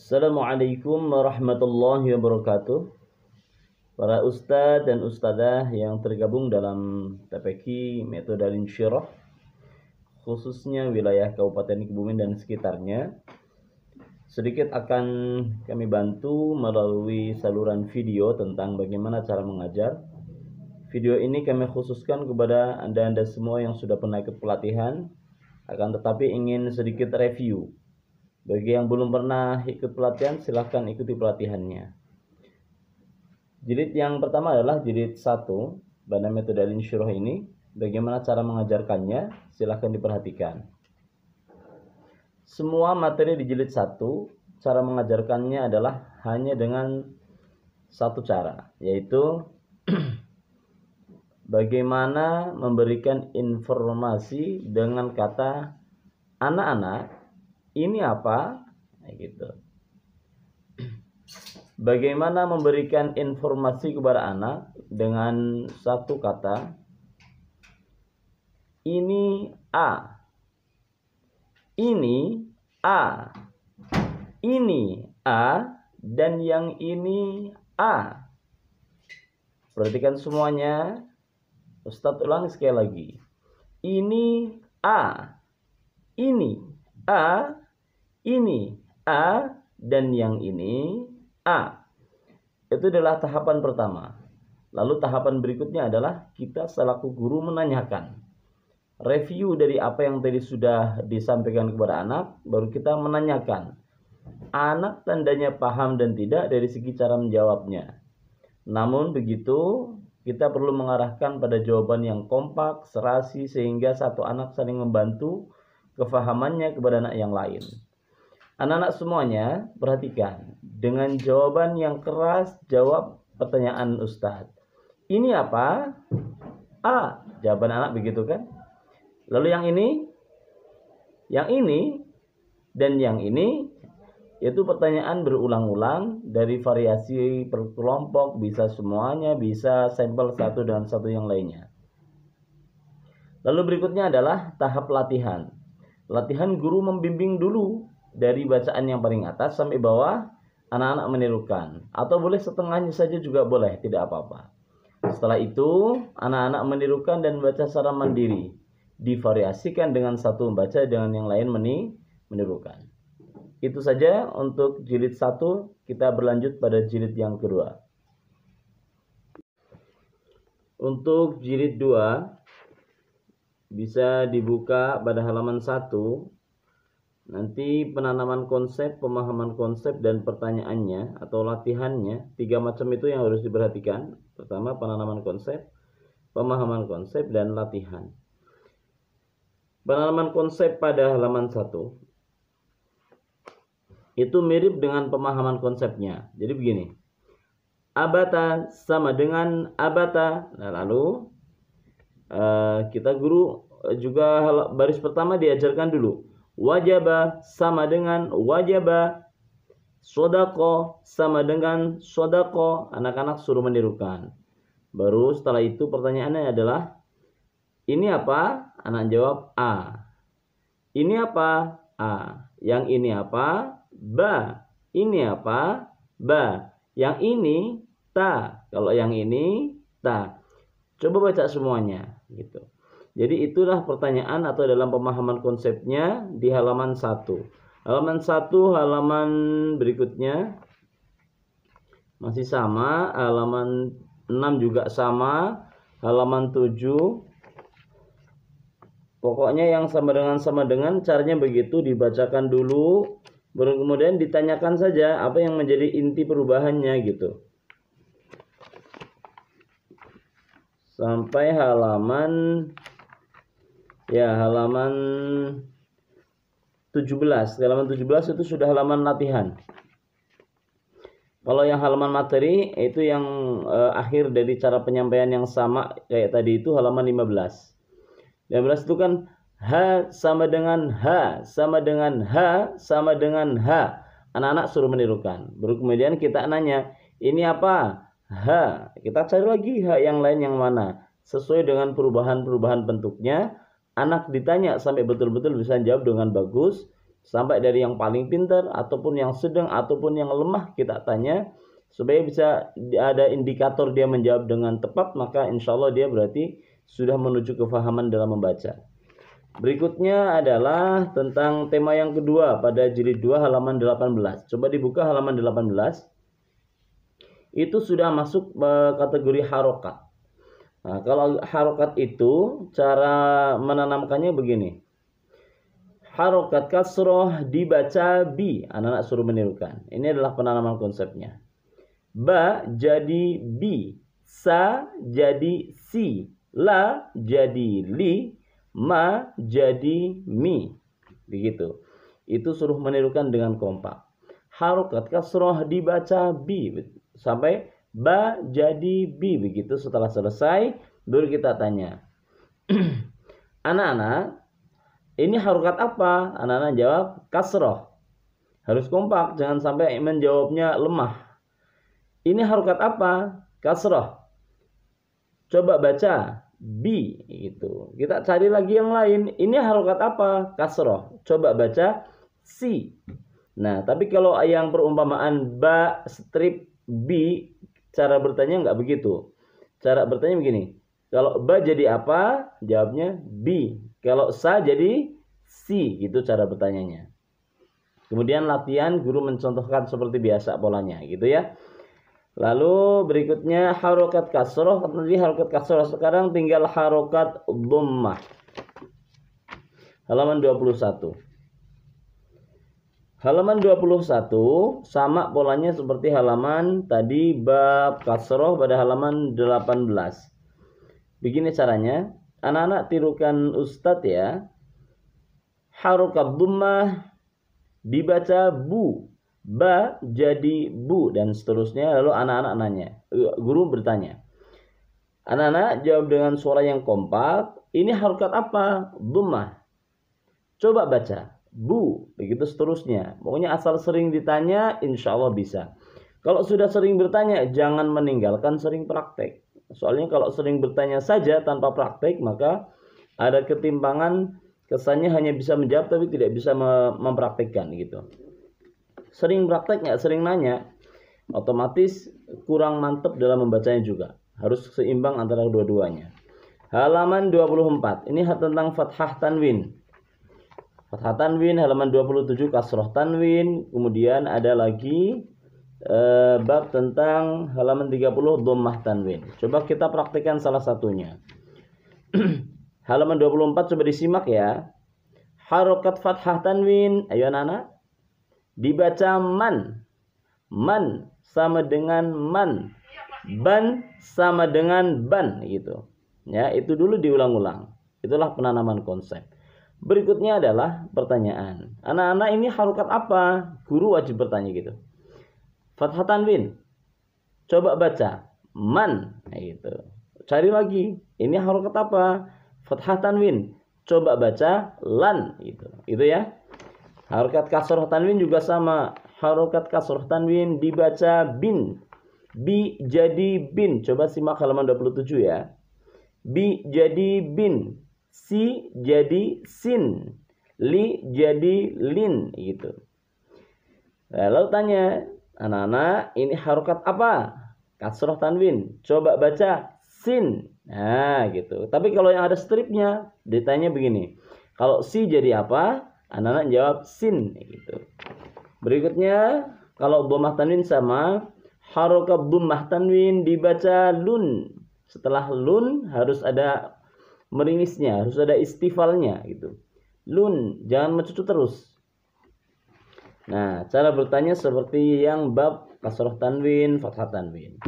Assalamualaikum warahmatullahi wabarakatuh. Para ustadz dan ustadzah yang tergabung dalam TPQ Metode Al-Insyirah, khususnya wilayah Kabupaten Kebumen dan sekitarnya, sedikit akan kami bantu melalui saluran video tentang bagaimana cara mengajar. Video ini kami khususkan kepada anda semua yang sudah pernah ikut pelatihan, akan tetapi ingin sedikit review. Bagi yang belum pernah ikut pelatihan, silahkan ikuti pelatihannya. Jilid yang pertama adalah jilid 1 pada metode Al-Insyirah ini. Bagaimana cara mengajarkannya, silahkan diperhatikan. Semua materi di jilid 1, cara mengajarkannya adalah hanya dengan satu cara, yaitu bagaimana memberikan informasi dengan kata anak-anak. Ini apa? Nah, gitu. Bagaimana memberikan informasi kepada anak dengan satu kata. Ini A. Ini A. Ini A dan yang ini A. Perhatikan semuanya. Ustadz ulangi sekali lagi. Ini A. Ini A. Ini A dan yang ini A. Itu adalah tahapan pertama. Lalu tahapan berikutnya adalah kita selaku guru menanyakan. Review dari apa yang tadi sudah disampaikan kepada anak, baru kita menanyakan. Anak tandanya paham dan tidak dari segi cara menjawabnya. Namun begitu, kita perlu mengarahkan pada jawaban yang kompak, serasi, sehingga satu anak saling membantu kefahamannya kepada anak yang lain. Anak-anak semuanya, perhatikan. Dengan jawaban yang keras, jawab pertanyaan Ustadz. Ini apa? A. Jawaban anak begitu kan? Lalu yang ini, dan yang ini, yaitu pertanyaan berulang-ulang dari variasi per kelompok, bisa semuanya, bisa sampel satu dengan satu yang lainnya. Lalu berikutnya adalah tahap latihan. Latihan guru membimbing dulu dari bacaan yang paling atas sampai bawah, anak-anak menirukan. Atau boleh setengahnya saja juga boleh, tidak apa-apa. Setelah itu, anak-anak menirukan dan baca secara mandiri. Divariasikan dengan satu membaca, dengan yang lain menirukan. Itu saja untuk jilid 1, kita berlanjut pada jilid yang kedua. Untuk jilid 2, bisa dibuka pada halaman 1. Nanti penanaman konsep, pemahaman konsep, dan pertanyaannya atau latihannya, 3 macam itu yang harus diperhatikan. Pertama, penanaman konsep, pemahaman konsep, dan latihan. Penanaman konsep pada halaman 1 itu mirip dengan pemahaman konsepnya. Jadi begini, abata sama dengan abata. Nah, lalu kita guru juga baris pertama diajarkan dulu. Wajaba sama dengan wajaba. Sodako sama dengan sodako. Anak-anak suruh menirukan. Baru setelah itu pertanyaannya adalah, ini apa? Anak jawab A. Ini apa? A. Yang ini apa? Ba. Ini apa? Ba. Yang ini ta. Kalau yang ini ta. Coba baca semuanya gitu. Jadi itulah pertanyaan atau dalam pemahaman konsepnya di halaman 1. Halaman 1, halaman berikutnya masih sama, halaman 6 juga sama, halaman 7. Pokoknya yang sama dengan caranya begitu, dibacakan dulu, baru kemudian ditanyakan saja apa yang menjadi inti perubahannya gitu. Sampai halaman 17. Halaman 17 itu sudah halaman latihan. Kalau yang halaman materi itu yang akhir dari cara penyampaian yang sama kayak tadi itu halaman 15. 15 itu kan H sama dengan H sama dengan H sama dengan H. Anak-anak suruh menirukan. Baru kemudian kita nanya, ini apa? H. Kita cari lagi H yang lain yang mana. Sesuai dengan perubahan bentuknya. Anak ditanya sampai betul-betul bisa jawab dengan bagus. Sampai dari yang paling pintar, ataupun yang sedang, ataupun yang lemah kita tanya, supaya bisa ada indikator dia menjawab dengan tepat, maka insya Allah dia berarti sudah menuju kefahaman dalam membaca. Berikutnya adalah tentang tema yang kedua pada jilid 2 halaman 18. Coba dibuka halaman 18. Itu sudah masuk kategori harokat. Nah, kalau harokat itu cara menanamkannya begini. Harokat kasroh dibaca bi. Anak-anak suruh menirukan. Ini adalah penanaman konsepnya. Ba jadi bi. Sa jadi si. La jadi li. Ma jadi mi. Begitu. Itu suruh menirukan dengan kompak. Harokat kasroh dibaca bi. Sampai ba jadi bi. Begitu. Setelah selesai, baru kita tanya. Anak-anak, ini harokat apa? Anak-anak jawab kasroh. Harus kompak, jangan sampai menjawabnya lemah. Ini harokat apa? Kasroh. Coba baca bi gitu. Kita cari lagi yang lain. Ini harokat apa? Kasroh. Coba baca si. Nah, tapi kalau yang perumpamaan ba strip bi, cara bertanya nggak begitu. Cara bertanya begini. Kalau ba jadi apa? Jawabnya bi. Kalau sa jadi si, gitu cara bertanyanya. Kemudian latihan guru mencontohkan seperti biasa polanya, gitu ya. Lalu berikutnya harokat kasroh. Tadi harokat kasroh, sekarang tinggal harokat dhammah. Halaman 21. Halaman 21 sama polanya seperti halaman tadi bab kasroh pada halaman 18. Begini caranya. Anak-anak tirukan Ustadz ya. Harokat dhammah dibaca bu. Ba jadi bu dan seterusnya. Lalu anak-anak nanya. Guru bertanya. Anak-anak jawab dengan suara yang kompak. Ini harokat apa? Dhammah. Coba baca. Bu. Begitu seterusnya. Pokoknya asal sering ditanya, insya Allah bisa. Kalau sudah sering bertanya, jangan meninggalkan sering praktek. Soalnya kalau sering bertanya saja tanpa praktek, maka ada ketimpangan, kesannya hanya bisa menjawab tapi tidak bisa mempraktekkan gitu. Sering praktek nggak sering nanya, otomatis kurang mantap dalam membacanya juga. Harus seimbang antara dua-duanya. Halaman 24. Ini tentang fathah tanwin. Fathah tanwin halaman 27 kasroh tanwin. Kemudian ada lagi bab tentang halaman 30 dhammah tanwin. Coba kita praktikkan salah satunya. Halaman 24 coba disimak ya. Harokat fathah tanwin. Ayo anak-anak. Dibaca man. Man sama dengan man. Ban sama dengan ban gitu. Ya, itu dulu diulang-ulang. Itulah penanaman konsep. Berikutnya adalah pertanyaan. Anak-anak ini harokat apa? Guru wajib bertanya gitu. Fathah tanwin. Coba baca. Man. Nah, gitu. Cari lagi. Ini harokat apa? Fathah tanwin. Coba baca. Lan. Gitu. Itu ya. Harokat kasroh tanwin juga sama. Harokat kasroh tanwin dibaca bin. Bi jadi bin. Coba simak halaman 27 ya. Bi jadi bin. Si jadi sin. Li jadi lin. Gitu. Lalu tanya. Anak-anak, ini harokat apa? Kasroh tanwin. Coba baca sin. Nah, gitu. Tapi kalau yang ada stripnya, ditanya begini. Kalau si jadi apa? Anak-anak jawab sin. Gitu. Berikutnya, kalau dhammah tanwin sama. Harokat dhammah tanwin dibaca lun. Setelah lun harus ada meringisnya, harus ada istifalnya. Gitu. Lun, jangan mencucu terus. Nah, cara bertanya seperti yang bab kasroh tanwin, fathah tanwin.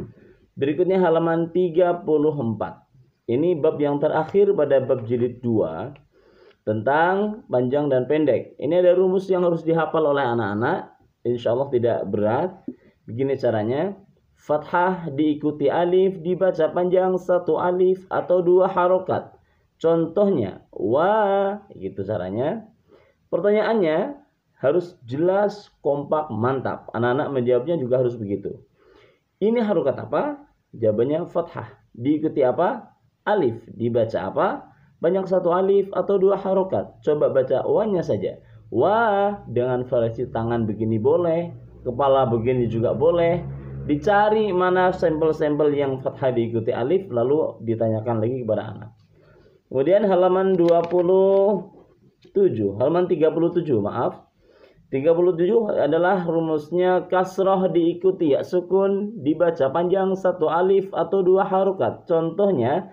Berikutnya halaman 34. Ini bab yang terakhir pada bab jilid 2 tentang panjang dan pendek. Ini ada rumus yang harus dihafal oleh anak-anak. Insya Allah tidak berat. Begini caranya. Fathah diikuti alif dibaca panjang 1 alif atau 2 harokat. Contohnya wa, gitu caranya. Pertanyaannya harus jelas, kompak, mantap. Anak-anak menjawabnya juga harus begitu. Ini harokat apa? Jawabannya fathah. Diikuti apa? Alif. Dibaca apa? Banyak 1 alif atau 2 harokat. Coba baca wa-nya saja. Wa dengan variasi tangan begini boleh, kepala begini juga boleh. Dicari mana sampel-sampel yang fathah diikuti alif, lalu ditanyakan lagi kepada anak. Kemudian halaman 27, halaman 37, maaf. 37 adalah rumusnya kasroh diikuti ya sukun, dibaca panjang satu alif atau dua harokat. Contohnya,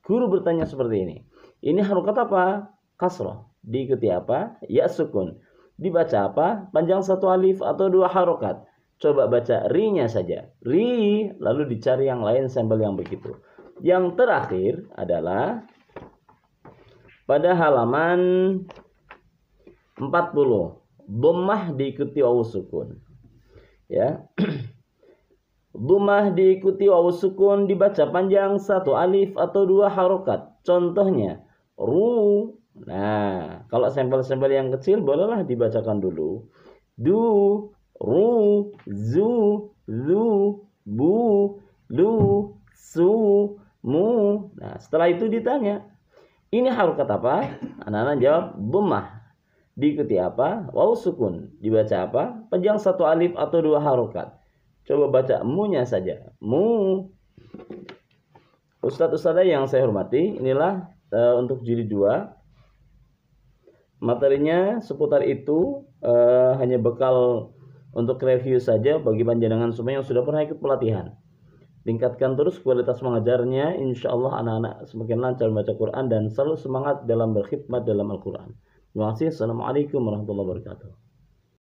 guru bertanya seperti ini. Ini harokat apa? Kasroh. Diikuti apa? Ya sukun. Dibaca apa? Panjang satu alif atau dua harokat. Coba baca ri-nya saja. Ri, lalu dicari yang lain sampel yang begitu. Yang terakhir adalah pada halaman 40, dhammah diikuti wawu sukun. Ya. Dhammah diikuti wawu sukun, dibaca panjang satu alif atau dua harokat. Contohnya ru. Nah, kalau sampel-sampel yang kecil bolehlah dibacakan dulu. Du, ru, zu, lu, bu, lu, su, mu. Nah, setelah itu ditanya, ini harokat apa? Anak-anak jawab dhammah. Diikuti apa? Wawu sukun. Dibaca apa? Panjang satu alif atau dua harokat. Coba baca mu-nya saja. Mu. Ustadz-ustadzah yang saya hormati, inilah untuk jilid 2. Materinya seputar itu, hanya bekal untuk review saja bagi panjenengan semua yang sudah pernah ikut pelatihan. Tingkatkan terus kualitas mengajarnya, insya Allah anak-anak semakin lancar membaca Quran dan selalu semangat dalam berkhidmat dalam Al-Quran. Terima kasih. Assalamualaikum warahmatullahi wabarakatuh.